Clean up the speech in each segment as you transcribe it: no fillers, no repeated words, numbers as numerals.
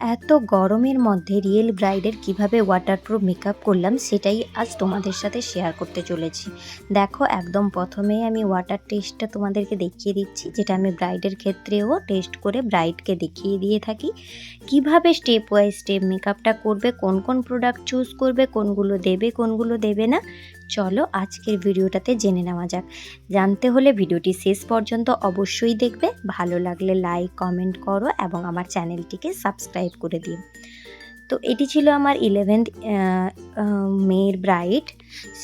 এত গরমের মধ্যে রিয়েল ব্রাইডের কিভাবে ওয়াটারপ্রুফ মেকআপ করলাম সেটাই আজ তোমাদের সাথে শেয়ার করতে চলেছি। দেখো, একদম প্রথমেই আমি ওয়াটার টেস্টটা তোমাদেরকে দেখিয়ে দিচ্ছি, যেটা আমি ব্রাইডের ক্ষেত্রেও টেস্ট করে ব্রাইডকে দেখিয়ে দিয়ে থাকি। কিভাবে স্টেপ ওয়াইজ স্টেপ মেকআপটা করবে, কোন কোন প্রোডাক্ট চুজ করবে, কোনগুলো দেবে কোনগুলো দেবে না, চলো আজকের ভিডিওটাতে জেনে নেওয়া যাক। জানতে হলে ভিডিওটি শেষ পর্যন্ত অবশ্যই দেখবে, ভালো লাগলে লাইক কমেন্ট করো এবং আমার চ্যানেলটিকে সাবস্ক্রাইব করে দিও। তো এটি ছিল আমার 11th মেয়ের ব্রাইড।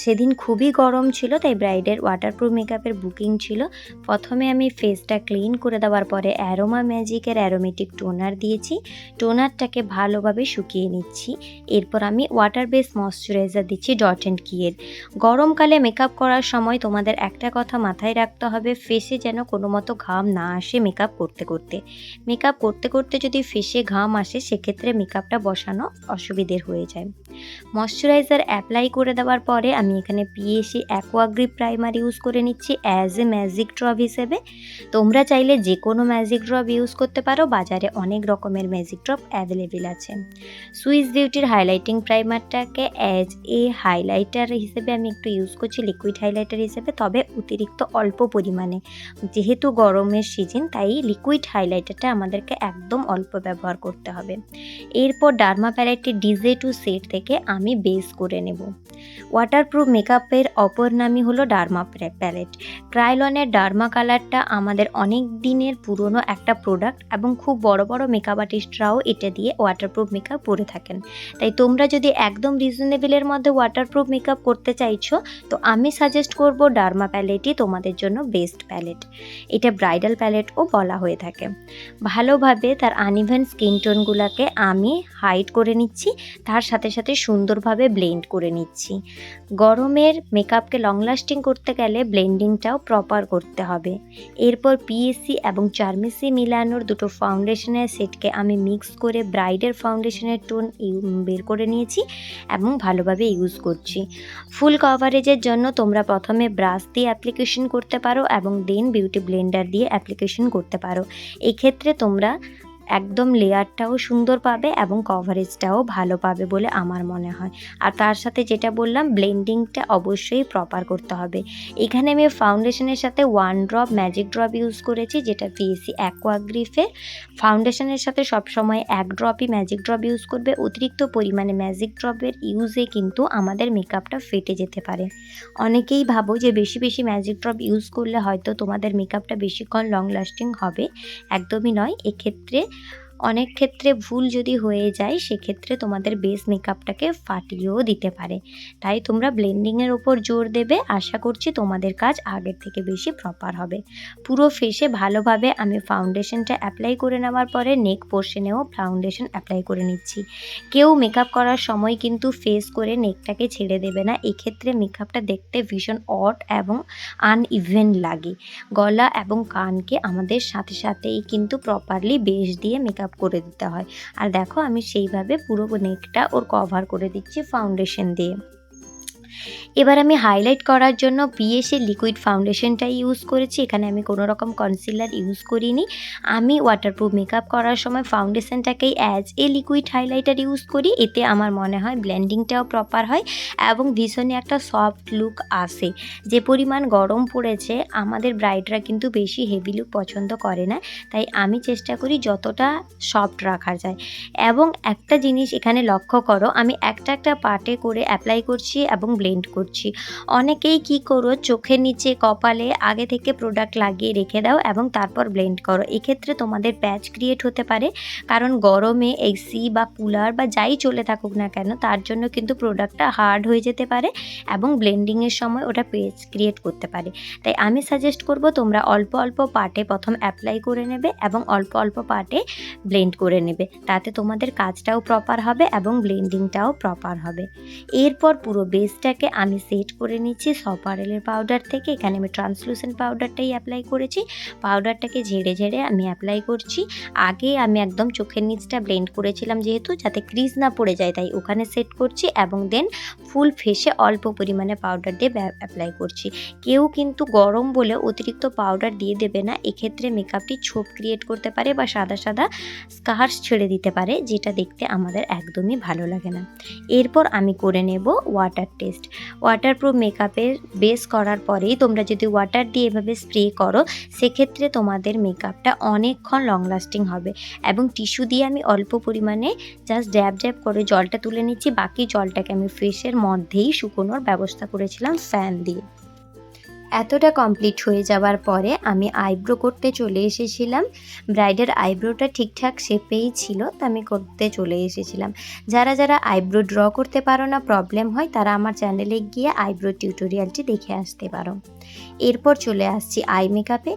সেদিন খুবই গরম ছিল, তাই ব্রাইডের ওয়াটারপ্রুফ মেকআপের বুকিং ছিল। প্রথমে আমি ফেসটা ক্লিন করে দেওয়ার পরে অ্যারোমা ম্যাজিকের অ্যারোমেটিক টোনার দিয়েছি। টোনারটাকে ভালোভাবে শুকিয়ে নিচ্ছি। এরপর আমি ওয়াটার বেস ময়শ্চারাইজার দিচ্ছি ডট অ্যান্ড কিয়ের। গরমকালে মেকআপ করার সময় তোমাদের একটা কথা মাথায় রাখতে হবে, ফেসে যেন কোনো মতো ঘাম না আসে। মেকআপ করতে করতে যদি ফেসে ঘাম আসে, সেক্ষেত্রে মেকআপটা বসানো অসুবিধের হয়ে যায়। ময়শ্চারাইজার অ্যাপ্লাই করে দেওয়ার পরে আমি এখানে পিএসি অ্যাকোয়াগ্রিপ প্রাইমার ইউজ করে নিচ্ছি অ্যাজ এ ম্যাজিক ড্রপ হিসেবে। তোমরা চাইলে যে কোনো ম্যাজিক ড্রপ ইউজ করতে পারো, বাজারে অনেক রকমের ম্যাজিক ড্রপ অ্যাভেলেবেল আছে। সুইস বিউটির হাইলাইটিং প্রাইমারটাকে অ্যাজ এ হাইলাইটার হিসেবে আমি একটু ইউজ করছি, লিকুইড হাইলাইটার হিসেবে, তবে অতিরিক্ত অল্প পরিমাণে। যেহেতু গরমের সিজন, তাই লিকুইড হাইলাইটারটা আমাদেরকে একদম অল্প ব্যবহার করতে হবে। এরপর ডার্মা প্যালেটটি ডিজে টু সেট থেকে আমি বেস করে নেব। ওয়াটারপ্রুফ মেকআপের অপর নামই হলো ডার্মা প্যালেট। ক্রাইলনের ডার্মা কালারটা আমাদের অনেক দিনের পুরনো একটা প্রোডাক্ট এবং খুব বড় বড় মেকআপ আর্টিস্টরাও এটা দিয়ে ওয়াটারপ্রুফ মেকআপ করে থাকেন। তাই তোমরা যদি একদম রিজনেবলের মধ্যে ওয়াটারপ্রুফ মেকআপ করতে চাইছো, তো আমি সাজেস্ট করব ডার্মা প্যালেটই তোমাদের জন্য বেস্ট প্যালেট। এটা ব্রাইডাল প্যালেটও বলা হয়ে থাকে। ভালোভাবে তার আনইভেন স্কিন টোনগুলোকে আমি হাইড করে নিচ্ছি, তার সাথে সাথে সুন্দরভাবে ব্লেন্ড করে নিচ্ছি। গরমের মেকআপকে লং লাস্টিং করতে গেলে ব্লেন্ডিংটাও প্রপার করতে হবে। এরপর পিএসসি এবং চার্মেসি মিলানোর দুটো ফাউন্ডেশনের সেটকে আমি মিক্স করে ব্রাইডের ফাউন্ডেশনের টোন বের করে নিয়েছি এবং ভালোভাবে ইউজ করছি। ফুল কভারেজের জন্য তোমরা প্রথমে ব্রাশ দিয়ে অ্যাপ্লিকেশন করতে পারো এবং দেন বিউটি ব্লেন্ডার দিয়ে অ্যাপ্লিকেশন করতে পারো। এক্ষেত্রে তোমরা একদম লেয়ারটাও সুন্দর পাবে এবং কভারেজটাও ভালো পাবে বলে আমার মনে হয়। আর তার সাথে যেটা বললাম, ব্লেন্ডিংটা অবশ্যই প্রপার করতে হবে। এখানে আমি ফাউন্ডেশনের সাথে 1 ড্রপ ম্যাজিক ড্রপ ইউজ করেছি, যেটা পিএসি অ্যাকোয়াগ্রিফের। ফাউন্ডেশনের সাথে সবসময় 1 ড্রপই ম্যাজিক ড্রপ ইউজ করবে। অতিরিক্ত পরিমাণে ম্যাজিক ড্রপের ইউজে কিন্তু আমাদের মেকআপটা ফেটে যেতে পারে। অনেকেই ভাবো যে বেশি বেশি ম্যাজিক ড্রপ ইউজ করলে হয়তো তোমাদের মেকআপটা বেশিক্ষণ লং লাস্টিং হবে। একদমই নয়। এক্ষেত্রে অনেক ক্ষেত্রে ভুল যদি হয়ে যায়, সেক্ষেত্রে তোমাদের বেস মেকআপটাকে ফাটিয়েও দিতে পারে। তাই তোমরা ব্লেন্ডিংয়ের ওপর জোর দেবে। আশা করছি তোমাদের কাজ আগের থেকে বেশি প্রপার হবে। পুরো ফেসে ভালোভাবে আমি ফাউন্ডেশনটা অ্যাপ্লাই করে নেওয়ার পরে নেক পোর্শনেও ফাউন্ডেশন অ্যাপ্লাই করে নিচ্ছি। কেউ মেকআপ করার সময় কিন্তু ফেস করে নেকটাকে ছেড়ে দেবে না। এক্ষেত্রে মেকআপটা দেখতে ভীষণ অড এবং আনইভেন লাগে। গলা এবং কানকে আমাদের সাথে সাথেই কিন্তু প্রপারলি বেস দিয়ে মেকআপ করে দিতে হয়। আর দেখো, আমি সেইভাবে পুরো নেকটা ওর কভার করে দিচ্ছি ফাউন্ডেশন দিয়ে। এবার আমি হাইলাইট করার জন্য পিএসি লিকুইড ফাউন্ডেশনটাই ইউজ করেছি। এখানে আমি কোনো রকম কনসিলার ইউজ করিনি। আমি ওয়াটারপ্রুফ মেকআপ করার সময় ফাউন্ডেশনটাকেই as a liquid highlighter use করি। এতে আমার মনে হয় ব্লেন্ডিংটাও প্রপার হয় এবং ভীষণই একটা সফট লুক আসে। যে পরিমাণ গরম পড়েছে, আমাদের ব্রাইডরা কিন্তু বেশি হেভি লুক পছন্দ করে না, তাই আমি চেষ্টা করি যতটা সফট রাখা যায়। এবং একটা জিনিস এখানে লক্ষ্য করো, আমি একটা একটা পার্টে করে অ্যাপ্লাই করছি এবং ব্লেন্ড করছি। অনেকেই কি করো, চোখের নিচে কপালে আগে থেকে প্রোডাক্ট লাগিয়ে রেখে দাও এবং তারপর ব্লেন্ড করো। এক্ষেত্রে তোমাদের প্যাচ ক্রিয়েট হতে পারে, কারণ গরমে এসি বা কুলার বা যাই চলে থাকুক না কেন, তার জন্য কিন্তু প্রোডাক্টটা হার্ড হয়ে যেতে পারে এবং ব্লেন্ডিংয়ের সময় ওটা প্যাচ ক্রিয়েট করতে পারে। তাই আমি সাজেস্ট করব তোমরা অল্প অল্প পার্টে প্রথম অ্যাপ্লাই করে নেবে এবং অল্প অল্প পার্টে ব্লেন্ড করে নেবে। তাতে তোমাদের কাজটাও প্রপার হবে এবং ব্লেন্ডিংটাও প্রপার হবে। এরপর পুরো বেসটা মেকআপটাকে আমি সেট করে নিচ্ছি সপারেলের পাউডার থেকে। এখানে আমি ট্রান্সলুসেন্ট পাউডারটাই অ্যাপ্লাই করেছি। পাউডারটাকে ঝেড়ে ঝেড়ে আমি অ্যাপ্লাই করছি। আগে আমি একদম চোখের নিচটা ব্লেন্ড করেছিলাম যেহেতু, যাতে ক্রিজ না পড়ে যায়, তাই ওখানে সেট করছি এবং দেন ফুল ফেসে অল্প পরিমাণে পাউডার দিয়ে অ্যাপ্লাই করছি। কেউ কিন্তু গরম বলে অতিরিক্ত পাউডার দিয়ে দেবে না, এক্ষেত্রে মেকআপটি ছোপ ক্রিয়েট করতে পারে বা সাদা সাদা স্কার্স ছেড়ে দিতে পারে, যেটা দেখতে আমাদের একদমই ভালো লাগে না। এরপর আমি করে নেব ওয়াটার টেস্ট। ওয়াটারপ্রুফ মেকআপের বেস করার পরেই তোমরা যদি ওয়াটার দিয়ে এভাবে স্প্রে করো, সেক্ষেত্রে তোমাদের মেকআপটা অনেকক্ষণ লং লাস্টিং হবে। এবং টিস্যু দিয়ে আমি অল্প পরিমাণে জাস্ট ড্যাব ড্যাব করে জলটা তুলে নিচ্ছি, বাকি জলটাকে আমি ফেসের মধ্যেই শুকোনোর ব্যবস্থা করেছিলাম ফ্যান দিয়ে। এতটা কমপ্লিট হয়ে যাওয়ার পরে আমি আইব্রো করতে চলে এসেছিলাম। ব্রাইডের আইব্রোটা ঠিকঠাক শেপেই ছিল, তো আমি করতে চলে এসেছিলাম। যারা যারা আইব্রো ড্র করতে পারো না, প্রবলেম হয়, তারা আমার চ্যানেলে গিয়ে আইব্রো টিউটোরিয়ালটি দেখে আসতে পারো। এরপর চলে আসছি আই মেকআপে।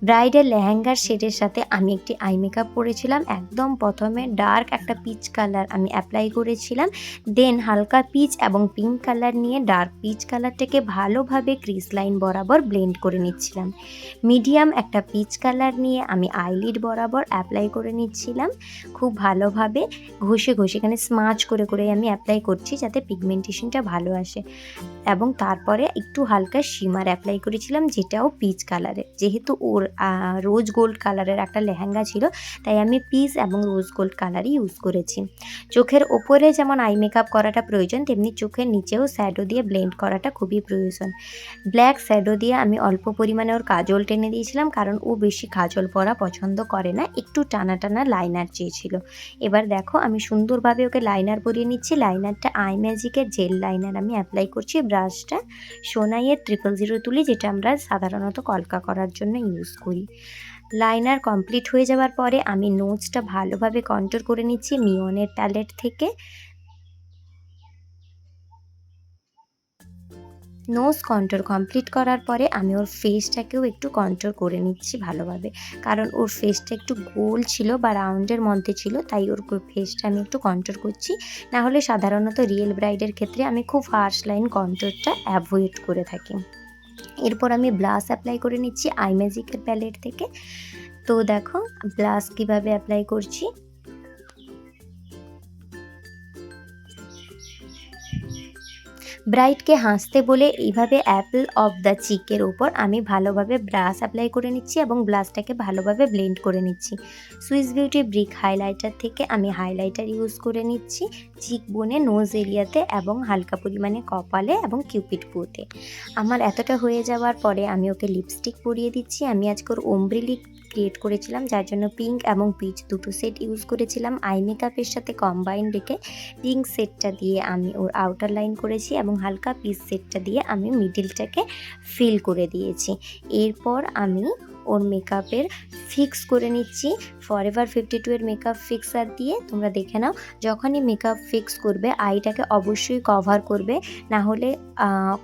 ব্রাইডের লেহেঙ্গার শেডের সাথে আমি একটি আই মেকআপ করেছিলাম। একদম প্রথমে ডার্ক একটা পিচ কালার আমি অ্যাপ্লাই করেছিলাম, দেন হালকা পিচ এবং পিঙ্ক কালার নিয়ে ডার্ক পিচ কালারটাকে ভালোভাবে ক্রিজ লাইন বরাবর ব্লেন্ড করে নিচ্ছিলাম। মিডিয়াম একটা পিচ কালার নিয়ে আমি আইলিড বরাবর অ্যাপ্লাই করে নিচ্ছিলাম। খুব ভালোভাবে ঘষে ঘষে এখানে স্মাচ করে করে আমি অ্যাপ্লাই করছি, যাতে পিগমেন্টেশনটা ভালো আসে। এবং তারপরে একটু হালকা শিমার অ্যাপ্লাই করেছিলাম, যেটাও পিচ কালারের। যেহেতু ওর রোজ গোল্ড কালারের একটা লেহেঙ্গা ছিল, তাই আমি পিচ এবং রোজ গোল্ড কালারই ইউজ করেছি। চোখের ওপরে যেমন আই মেকআপ করাটা প্রয়োজন, তেমনি চোখের নিচেও শ্যাডো দিয়ে ব্লেন্ড করাটা খুবই প্রয়োজন। ব্ল্যাক শ্যাডো দিয়ে আমি অল্প পরিমাণে ওর কাজল টেনে দিয়েছিলাম, কারণ ও বেশি কাজল পরা পছন্দ করে না, একটু টানা টানা লাইনার চেয়েছিল। এবার দেখো আমি সুন্দরভাবে ওকে লাইনার পরিয়ে নিচ্ছি। লাইনারটা আই ম্যাজিকের জেল লাইনার আমি অ্যাপ্লাই করছি। ব্রাশটা সোনাইয়ের 000 তুলি, যেটা আমরা সাধারণত কলকা করার জন্য ইউজ করি। লাইনার কমপ্লিট হয়ে যাওয়ার পরে আমি নোজটা ভালোভাবে কন্ট্রোল করে নিচ্ছি মিওনের প্যালেট থেকে। নোজ কন্ট্রোল কমপ্লিট করার পরে আমি ওর ফেসটাকেও একটু কন্ট্রোল করে নিচ্ছি ভালোভাবে, কারণ ওর ফেসটা একটু গোল ছিল বা রাউন্ডের মধ্যে ছিল, তাই ওর ফেসটা আমি একটু কন্ট্রোল করছি। না হলে সাধারণত রিয়েল ব্রাইডের ক্ষেত্রে আমি খুব হার্শ লাইন কন্ট্রোলটা অ্যাভয়েড করে থাকি। এরপর আমি ব্লাশ অ্যাপ্লাই করে নিচ্ছি আই ম্যাজিকের প্যালেট থেকে। তো দেখো ব্লাশ কীভাবে অ্যাপ্লাই করছি। ব্রাইডকে হাসতে বলে এইভাবে অ্যাপল অফ দ্য চিকের ওপর আমি ভালোভাবে ব্রাশ অ্যাপ্লাই করে নিচ্ছি এবং ব্লাশটাকে ভালোভাবে ব্লেন্ড করে নিচ্ছি। সুইস বিউটি ব্রিক হাইলাইটার থেকে আমি হাইলাইটার ইউজ করে নিচ্ছি চিক বোনে, নোজ এরিয়াতে এবং হালকা পরিমাণে কপালে এবং কিউপিড বোতে। আমার এতটা হয়ে যাওয়ার পরে আমি ওকে লিপস্টিক পরিয়ে দিচ্ছি। আমি আজকে ওর ওমব্রে লিপ ক্রিয়েট করেছিলাম, যার জন্য পিঙ্ক এবং পিচ দুটো সেট ইউজ করেছিলাম। আই মেকআপের সাথে কম্বাইন রেখে পিঙ্ক সেটটা দিয়ে আমি ওর আউটার লাইন করেছি এবং হালকা পিচ সেটটা দিয়ে আমি মিডিলটাকে ফিল করে দিয়েছি। এরপর আমি ওর মেকআপের ফিক্স করে নিচ্ছি ফরএভার 52 এর মেকআপ ফিক্সার দিয়ে। তোমরা দেখে নাও, যখনই মেকআপ ফিক্স করবে আইটাকে অবশ্যই কভার করবে, না হলে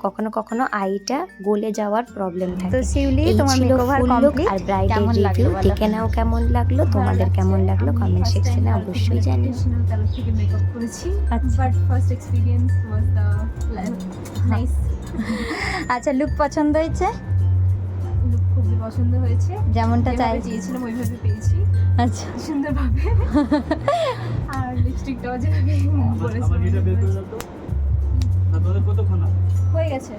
কখনো কখনো আইটা গলে যাওয়ার প্রবলেম থাকে। তো শিউলি, তোমার মেকওভার কমপ্লিট। আর ব্রাইডের রিভিউ দেখে নাও কেমন লাগলো, তোমাদের কেমন লাগলো কমেন্ট সেকশনে অবশ্যই জানিও। তরফ থেকে মেকআপ করেছি, আচ্ছা। But first experience was the nice. আচ্ছা, লুক পছন্দ হয়েছে? লুক খুবই পছন্দ হয়েছে, যেমনটা যেভাবে চাই। চেয়েছিলাম ওইভাবে পেয়েছি আচ্ছা, সুন্দরভাবে। আর লিপস্টিকটাও যেভাবে বলেছিলাম হয়ে গেছে।